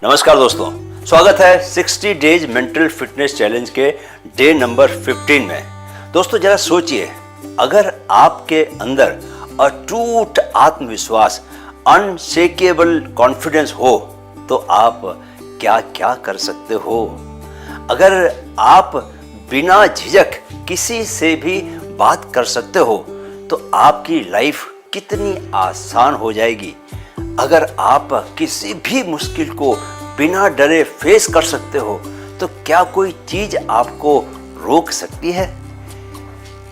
नमस्कार दोस्तों, स्वागत है 60 डेज मेंटल फिटनेस चैलेंज के डे नंबर 15 में। दोस्तों जरा सोचिए, अगर आपके अंदर अटूट आत्मविश्वास, अनशेकेबल कॉन्फिडेंस हो तो आप क्या क्या कर सकते हो। अगर आप बिना झिझक किसी से भी बात कर सकते हो तो आपकी लाइफ कितनी आसान हो जाएगी। अगर आप किसी भी मुश्किल को बिना डरे फेस कर सकते हो तो क्या कोई चीज आपको रोक सकती है।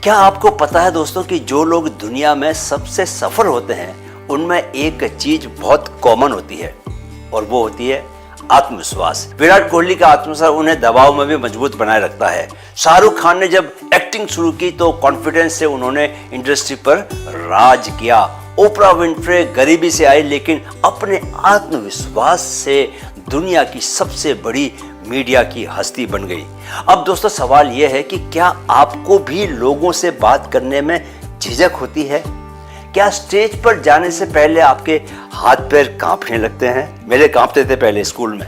क्या आपको पता है दोस्तों कि जो लोग दुनिया में सबसे सफल होते हैं उनमें एक चीज बहुत कॉमन होती है और वो होती है आत्मविश्वास। विराट कोहली का आत्मविश्वास उन्हें दबाव में भी मजबूत बनाए रखता है। शाहरुख खान ने जब एक्टिंग शुरू की तो कॉन्फिडेंस से उन्होंने इंडस्ट्री पर राज किया। ओपरा विंफ्रे गरीबी से आई लेकिन अपने आत्मविश्वास से दुनिया की सबसे बड़ी मीडिया की हस्ती बन गई। अब दोस्तों सवाल यह है कि क्या आपको भी लोगों से बात करने में झिझक होती है? क्या स्टेज पर जाने से पहले आपके हाथ पैर कांपने लगते हैं? मेरे कांपते थे पहले स्कूल में।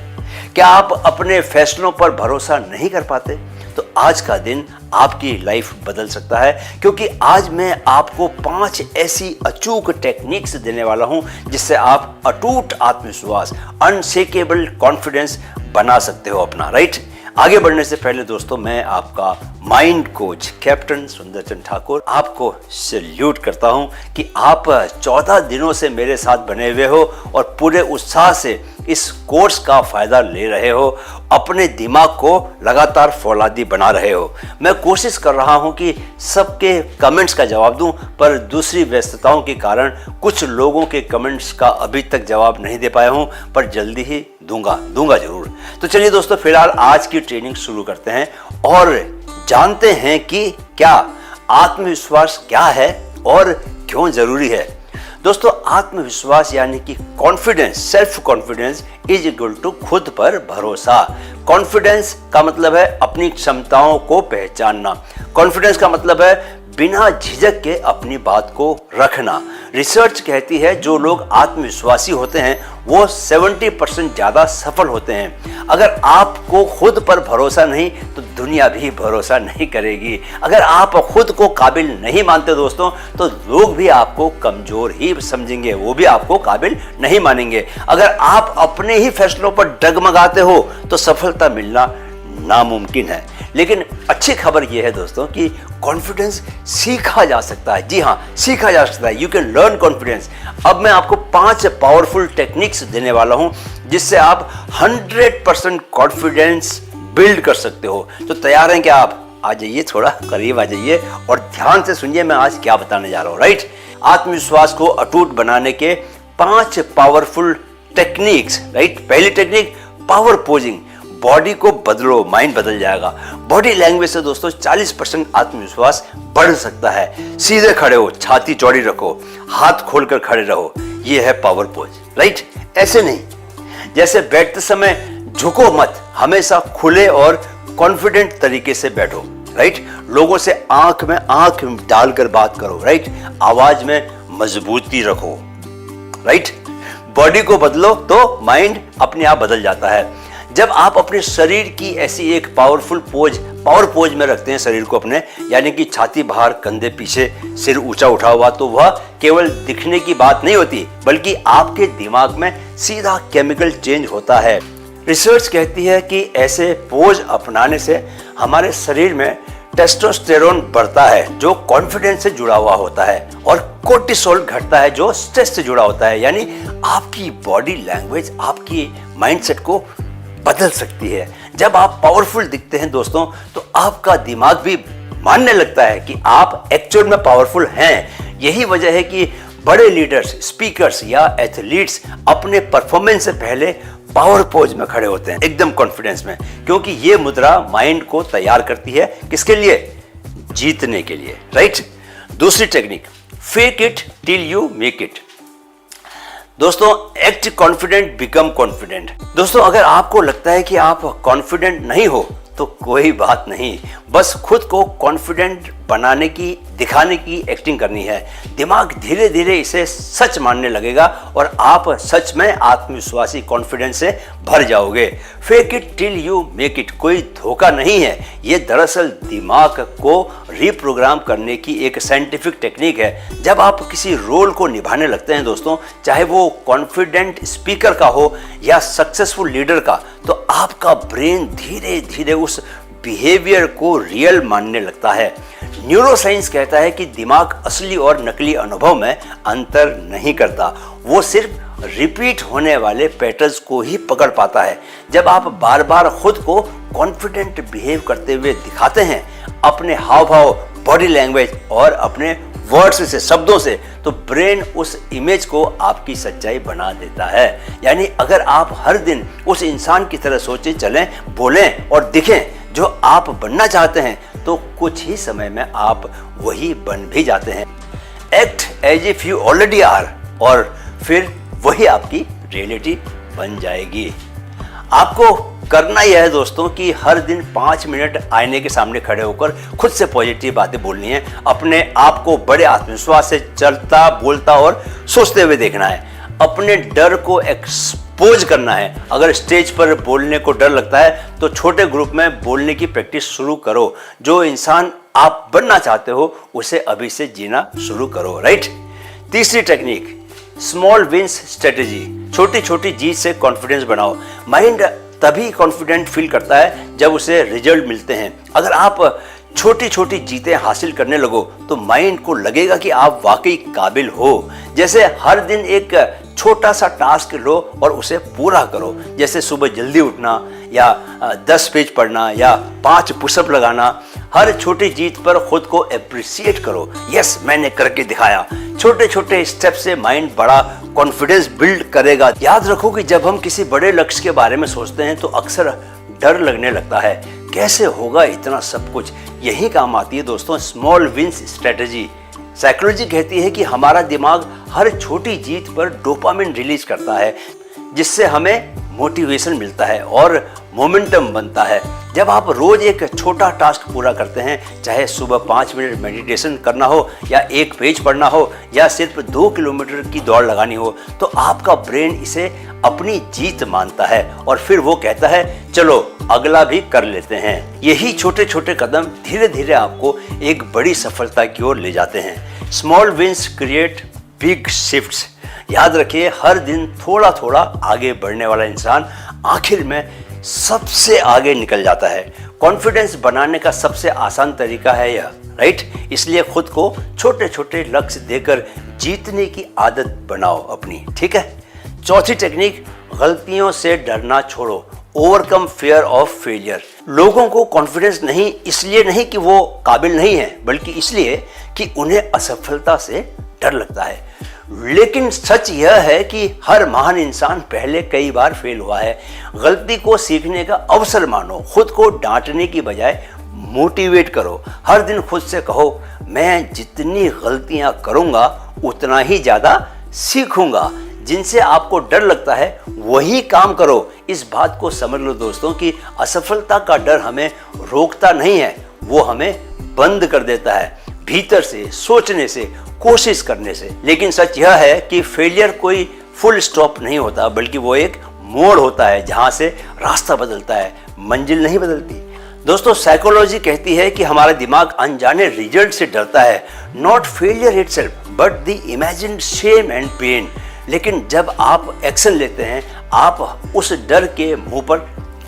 क्या आप अपने फैसलों पर भरोसा नहीं कर पाते? तो आज का दिन आपकी लाइफ बदल सकता है, क्योंकि आज मैं आपको 5 ऐसी अचूक टेक्निक्स देने वाला हूं जिससे आप अटूट आत्मविश्वास, अनशेकेबल कॉन्फिडेंस बना सकते हो अपना। राइट, आगे बढ़ने से पहले दोस्तों मैं आपका माइंड कोच कैप्टन सुंदरचंद ठाकुर आपको सैल्यूट करता हूं कि आप 14 दिनों से मेरे साथ बने हुए हो और पूरे उत्साह से इस कोर्स का फायदा ले रहे हो, अपने दिमाग को लगातार फौलादी बना रहे हो। मैं कोशिश कर रहा हूं कि सबके कमेंट्स का जवाब दूं, पर दूसरी व्यस्तताओं के कारण कुछ लोगों के कमेंट्स का अभी तक जवाब नहीं दे पाया हूं, पर जल्दी ही दूंगा जरूर। तो चलिए दोस्तों, फिलहाल आज की ट्रेनिंग शुरू करते हैं और जानते हैं कि क्या आत्मविश्वास क्या है और क्यों जरूरी है। दोस्तों आत्मविश्वास यानी कि confidence, self confidence is equal to खुद पर भरोसा। कॉन्फिडेंस का मतलब है अपनी क्षमताओं को पहचानना। कॉन्फिडेंस का मतलब है बिना झिझक के अपनी बात को रखना। रिसर्च कहती है जो लोग आत्मविश्वासी होते हैं वो 70% ज्यादा सफल होते हैं। अगर आपको खुद पर भरोसा नहीं तो दुनिया भी भरोसा नहीं करेगी। अगर आप खुद को काबिल नहीं मानते दोस्तों तो लोग भी आपको कमजोर ही समझेंगे, वो भी आपको काबिल नहीं मानेंगे। अगर आप अपने ही फैसलों पर डगमगाते हो तो सफलता मिलना नामुमकिन है। लेकिन अच्छी खबर यह है दोस्तों कि कॉन्फिडेंस सीखा जा सकता है। जी हाँ, सीखा जा सकता है। You can learn confidence. अब मैं आपको 5 पावरफुल टेक्निक्स देने वाला हूं जिससे आप 100% कॉन्फिडेंस बिल्ड कर सकते हो। तो तैयार हैं क्या आप? आ जाइए, थोड़ा करीब आ जाइए और ध्यान से सुनिए मैं आज क्या बताने जा रहा हूं। राइट, आत्मविश्वास को अटूट बनाने के 5 पावरफुल टेक्निक्स। राइट, पहली टेक्निक पावर पोजिंग। बॉडी को बदलो, माइंड बदल जाएगा। बॉडी लैंग्वेज से दोस्तों 40% आत्मविश्वास बढ़ सकता है। सीधे खड़े हो, छाती चौड़ी रखो, हाथ खोलकर खड़े रहो, ये है पावर पोज। राइट, ऐसे नहीं, जैसे बैठते समय झुको मत, हमेशा खुले और कॉन्फिडेंट तरीके से बैठो। राइट, लोगों से आंख में आंख डालकर बात करो। राइट, आवाज में मजबूती रखो। राइट, बॉडी को बदलो तो माइंड अपने आप बदल जाता है। जब आप अपने शरीर की ऐसी एक पावर पोज में रखते हैं शरीर को अपने, यानी कि छाती बाहर, कंधे पीछे, सिर ऊंचा उठा हुआ, तो वह केवल दिखने की बात नहीं होती बल्कि आपके दिमाग में सीधा केमिकल चेंज होता है। रिसर्च कहती है कि ऐसे पोज अपनाने से हमारे शरीर में टेस्टोस्टेरोन बढ़ता है जो कॉन्फिडेंस से जुड़ा हुआ होता है, और कोर्टिसोल घटता है जो स्ट्रेस से जुड़ा होता है। यानी आपकी बॉडी लैंग्वेज आपकी माइंडसेट को बदल सकती है। जब आप पावरफुल दिखते हैं दोस्तों तो आपका दिमाग भी मानने लगता है कि आप एक्चुअल में पावरफुल हैं। यही वजह है कि बड़े लीडर्स, स्पीकर्स या एथलीट्स अपने परफॉर्मेंस से पहले पावर पोज में खड़े होते हैं, एकदम कॉन्फिडेंस में, क्योंकि ये मुद्रा माइंड को तैयार करती है। किसके लिए? जीतने के लिए। राइट, दूसरी technique, fake it till you make it. दोस्तों एक्ट कॉन्फिडेंट, बिकम कॉन्फिडेंट। दोस्तों अगर आपको लगता है कि आप कॉन्फिडेंट नहीं हो तो कोई बात नहीं, बस खुद को कॉन्फिडेंट बनाने की, दिखाने की एक्टिंग करनी है। दिमाग धीरे धीरे इसे सच मानने लगेगा और आप सच में आत्मविश्वासी, कॉन्फिडेंस से भर जाओगे। Fake it till you make it कोई धोखा नहीं है, ये दरअसल दिमाग को रीप्रोग्राम करने की एक साइंटिफिक टेक्निक है। जब आप किसी रोल को निभाने लगते हैं दोस्तों, चाहे वो कॉन्फिडेंट स्पीकर का हो या सक्सेसफुल लीडर का, तो आपका ब्रेन धीरे धीरे उस बिहेवियर को रियल मानने लगता है। न्यूरोसाइंस कहता है कि दिमाग असली और नकली अनुभव में अंतर नहीं करता, वो सिर्फ रिपीट होने वाले पैटर्न्स को ही पकड़ पाता है। जब आप बार बार खुद को कॉन्फिडेंट बिहेव करते हुए दिखाते हैं, अपने हाव भाव, बॉडी लैंग्वेज और अपने वर्ड्स से, शब्दों से, तो ब्रेन उस इमेज को आपकी सच्चाई बना देता है। यानी अगर आप हर दिन उस इंसान की तरह सोचें, चलें, बोलें और दिखें जो आप बनना चाहते हैं, तो कुछ ही समय में आप वही बन भी जाते हैं। Act as if you already are, और फिर वही आपकी रियलिटी बन जाएगी। आपको करना यह है दोस्तों कि हर दिन 5 मिनट आईने के सामने खड़े होकर खुद से पॉजिटिव बातें बोलनी है। अपने आप को बड़े आत्मविश्वास से चलता, बोलता और सोचते हुए देखना है। अपने डर को एक्सपोज करना है। अगर स्टेज पर बोलने को डर लगता है तो छोटे ग्रुप में बोलने की प्रैक्टिस शुरू करो। जो इंसान आप बनना चाहते हो उसे अभी से जीना शुरू करो, राइट। तीसरी टेक्निक, स्मॉल विंस स्ट्रेटेजी। छोटी छोटी जीत से कॉन्फिडेंस बनाओ। माइंड तभी कॉन्फिडेंट फील करता है जब उसे रिजल्ट मिलते हैं। अगर आप छोटी छोटी जीतें हासिल करने लगो तो माइंड को लगेगा कि आप वाकई काबिल हो। जैसे हर दिन एक छोटा सा टास्क लो और उसे पूरा करो। जैसे सुबह जल्दी उठना या 10 पेज पढ़ना या 5 पुशअप लगाना। हर छोटी जीत पर खुद को एप्रिशिएट करो। यस, मैंने करके दिखाया। छोटे छोटे स्टेप से माइंड बड़ा कॉन्फिडेंस बिल्ड करेगा। याद रखो कि जब हम किसी बड़े लक्ष्य के बारे में सोचते हैं तो अक्सर डर लगने लगता है। कैसे होगा इतना सब कुछ? यही काम आती है दोस्तों स्मॉल विंस स्ट्रेटेजी। साइकोलॉजी कहती है कि हमारा दिमाग हर छोटी जीत पर डोपामिन रिलीज करता है, जिससे हमें मोटिवेशन मिलता है और मोमेंटम बनता है। जब आप रोज एक छोटा टास्क पूरा करते हैं, चाहे सुबह 5 मिनट मेडिटेशन करना हो या 1 पेज पढ़ना हो या सिर्फ 2 किलोमीटर की दौड़ लगानी हो, तो आपका ब्रेन इसे अपनी जीत मानता है और फिर वो कहता है चलो अगला भी कर लेते हैं। यही छोटे छोटे कदम धीरे धीरे आपको एक बड़ी सफलता की ओर ले जाते हैं। Small wins create big shifts. याद रखिए, हर दिन थोड़ा थोड़ा आगे बढ़ने वाला इंसान आखिर में सबसे आगे निकल जाता है। कॉन्फिडेंस बनाने का सबसे आसान तरीका है यह, राइट। इसलिए खुद को छोटे छोटे लक्ष्य देकर जीतने की आदत बनाओ अपनी, ठीक है। चौथी टेक्निक, गलतियों से डरना छोड़ो। Overcome fear of failure. लोगों को कॉन्फिडेंस नहीं इसलिए नहीं कि वो काबिल नहीं है, बल्कि इसलिए कि उन्हें असफलता से डर लगता है। लेकिन सच यह है कि हर महान इंसान पहले कई बार फेल हुआ है। गलती को सीखने का अवसर मानो। खुद को डांटने की बजाय मोटिवेट करो। हर दिन खुद से कहो, मैं जितनी गलतियां करूंगा उतना ही ज्यादा सीखूंगा। जिनसे आपको डर लगता है वही काम करो। इस बात को समझ लो दोस्तों कि असफलता का डर हमें रोकता नहीं है, वो हमें बंद कर देता है, भीतर से, सोचने से, कोशिश करने से। लेकिन सच यह है कि फेलियर कोई फुल स्टॉप नहीं होता, बल्कि वो एक मोड़ होता है जहां से रास्ता बदलता है, मंजिल नहीं बदलती। दोस्तों, साइकोलॉजी कहती है कि हमारा दिमाग अनजाने रिजल्ट से डरता है, not failure itself but the imagined shame and pain. लेकिन जब आप एक्शन लेते हैं, आप उस डर के मुंह पर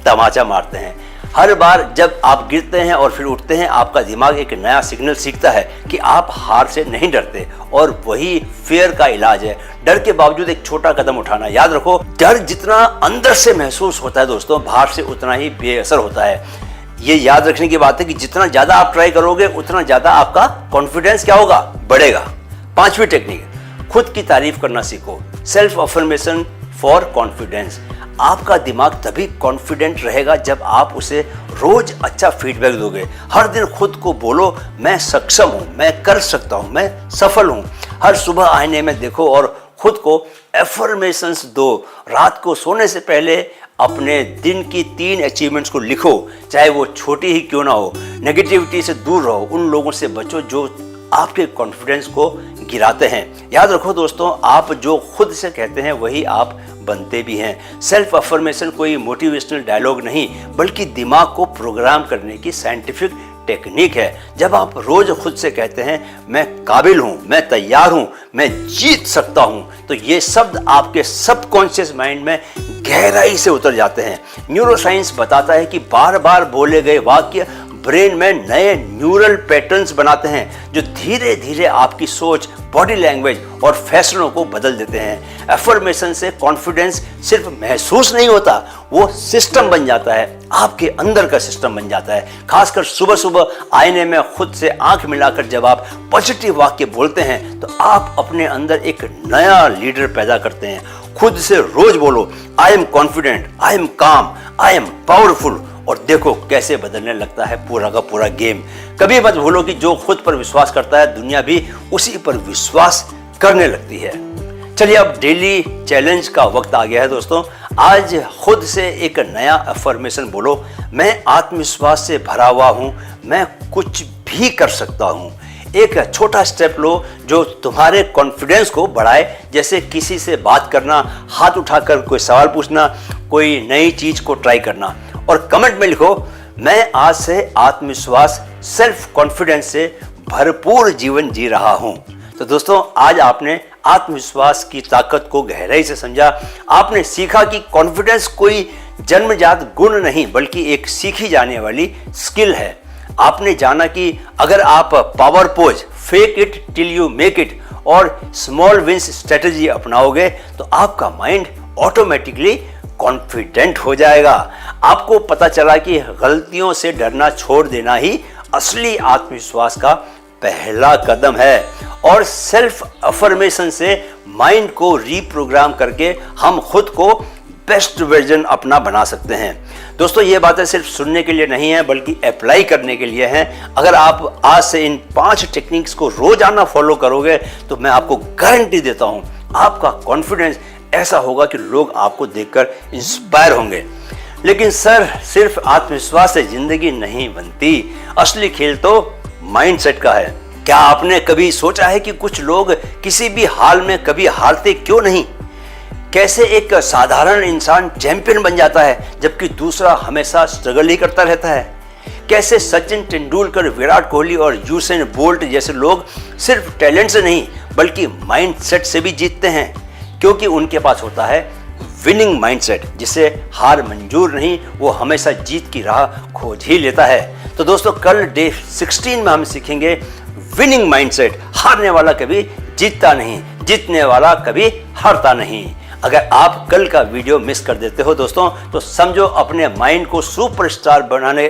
तमाचा मारते हैं। हर बार जब आप गिरते हैं और फिर उठते हैं, आपका दिमाग एक नया सिग्नल सीखता है कि आप हार से नहीं डरते, और वही फियर का इलाज है। डर के बावजूद एक छोटा कदम उठाना। याद रखो, डर जितना अंदर से महसूस होता है दोस्तों, बाहर से उतना ही बेअसर होता है। ये याद रखने की बात है कि जितना ज्यादा आप ट्राई करोगे उतना ज्यादा आपका कॉन्फिडेंस क्या होगा, बढ़ेगा। 5वीं टेक्निक, खुद की तारीफ करना सीखो। Self affirmation for confidence. आपका दिमाग तभी कॉन्फिडेंट रहेगा जब आप उसे रोज अच्छा फीडबैक दोगे। हर दिन खुद को बोलो, मैं सक्षम हूं, मैं कर सकता हूं, मैं सफल हूं। हर सुबह आईने में देखो और खुद को एफर्मेशंस दो। रात को सोने से पहले अपने दिन की 3 अचीवमेंट्स को लिखो, चाहे वो छोटी ही क्यों ना हो। नेगेटिविटी से दूर रहो, उन लोगों से बचो जो आपके कॉन्फिडेंस को गिराते हैं। याद रखो दोस्तों, आप जो खुद से कहते हैं वही आप बनते भी हैं। सेल्फ अफर्मेशन कोई मोटिवेशनल डायलॉग नहीं, बल्कि दिमाग को प्रोग्राम करने की साइंटिफिक टेक्निक है। जब आप रोज खुद से कहते हैं मैं काबिल हूं, मैं तैयार हूं, मैं जीत सकता हूं, तो ये शब्द आपके सबकॉन्शियस माइंड में गहराई से उतर जाते हैं। न्यूरोसाइंस बताता है कि बार बार बोले गए वाक्य ब्रेन में नए न्यूरल पैटर्न्स बनाते हैं जो धीरे धीरे आपकी सोच, बॉडी लैंग्वेज और फैसलों को बदल देते हैं। एफर्मेशन से कॉन्फिडेंस सिर्फ महसूस नहीं होता, वो सिस्टम बन जाता है, आपके अंदर का सिस्टम बन जाता है। खासकर सुबह सुबह आईने में खुद से आंख मिलाकर जब आप पॉजिटिव वाक्य बोलते हैं तो आप अपने अंदर एक नया लीडर पैदा करते हैं। खुद से रोज बोलो I am confident, I am काम, आई एम पावरफुल, और देखो कैसे बदलने लगता है पूरा का पूरा गेम। कभी मत भूलो कि जो खुद पर विश्वास करता है दुनिया भी उसी पर विश्वास करने लगती है। चलिए अब डेली चैलेंज का वक्त आ गया है दोस्तों। आज खुद से एक नया अफर्मेशन बोलो, मैं आत्मविश्वास से भरा हुआ हूं, मैं कुछ भी कर सकता हूं। एक छोटा स्टेप लो जो तुम्हारे कॉन्फिडेंस को बढ़ाए, जैसे किसी से बात करना, हाथ उठाकर कोई सवाल पूछना, कोई नई चीज को ट्राई करना, और कमेंट में लिखो मैं आज से आत्मविश्वास, सेल्फ कॉन्फिडेंस से भरपूर जीवन जी रहा हूं। तो दोस्तों, आज आपने आत्मविश्वास की ताकत को गहराई से समझा। आपने सीखा कि कॉन्फिडेंस कोई जन्मजात गुण नहीं बल्कि एक सीखी जाने वाली स्किल है। आपने जाना कि अगर आप power pose, fake it till you make it और स्मॉल विंस स्ट्रेटजी अपनाओगे तो आपका माइंड ऑटोमेटिकली कॉन्फिडेंट हो जाएगा। आपको पता चला कि गलतियों से डरना छोड़ देना ही असली आत्मविश्वास का पहला कदम है, और सेल्फ अफर्मेशन से माइंड को रीप्रोग्राम करके हम खुद को बेस्ट वर्जन अपना बना सकते हैं। दोस्तों, ये बातें सिर्फ सुनने के लिए नहीं है बल्कि अप्लाई करने के लिए हैं। अगर आप आज से इन 5 टेक्निक्स को रोजाना फॉलो करोगे तो मैं आपको गारंटी देता हूं आपका कॉन्फिडेंस ऐसा होगा कि लोग आपको देखकर इंस्पायर होंगे। लेकिन सर, सिर्फ आत्मविश्वास से जिंदगी नहीं बनती, असली खेल तो माइंडसेट का है। क्या आपने कभी सोचा है कि कुछ लोग किसी भी हाल में कभी हारते क्यों नहीं? कैसे एक साधारण इंसान चैंपियन बन जाता है जबकि दूसरा हमेशा स्ट्रगल ही करता रहता है? कैसे सचिन तेंदुलकर, विराट कोहली और यूसेन बोल्ट जैसे लोग सिर्फ टैलेंट से नहीं बल्कि माइंडसेट से भी जीतते हैं, क्योंकि उनके पास होता है विनिंग माइंडसेट, जिसे हार मंजूर नहीं, वो हमेशा जीत की राह खोज ही लेता है। तो दोस्तों, कल डे 16 में हम सीखेंगे विनिंग माइंडसेट। हारने वाला कभी जीतता नहीं, जीतने वाला कभी हारता नहीं। अगर आप कल का वीडियो मिस कर देते हो दोस्तों, तो समझो अपने माइंड को सुपरस्टार बनाने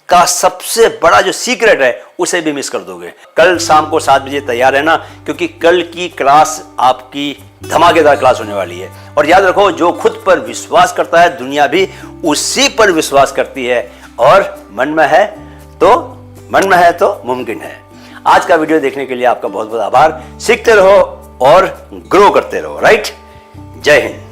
का सबसे बड़ा जो सीक्रेट है उसे भी मिस कर दोगे। कल शाम को 7 बजे तैयार रहना, क्योंकि कल की क्लास आपकी धमाकेदार क्लास होने वाली है। और याद रखो, जो खुद पर विश्वास करता है दुनिया भी उसी पर विश्वास करती है, और मन में है तो मुमकिन है। आज का वीडियो देखने के लिए आपका बहुत बहुत आभार। सीखते रहो और ग्रो करते रहो। राइट? जय हिंद।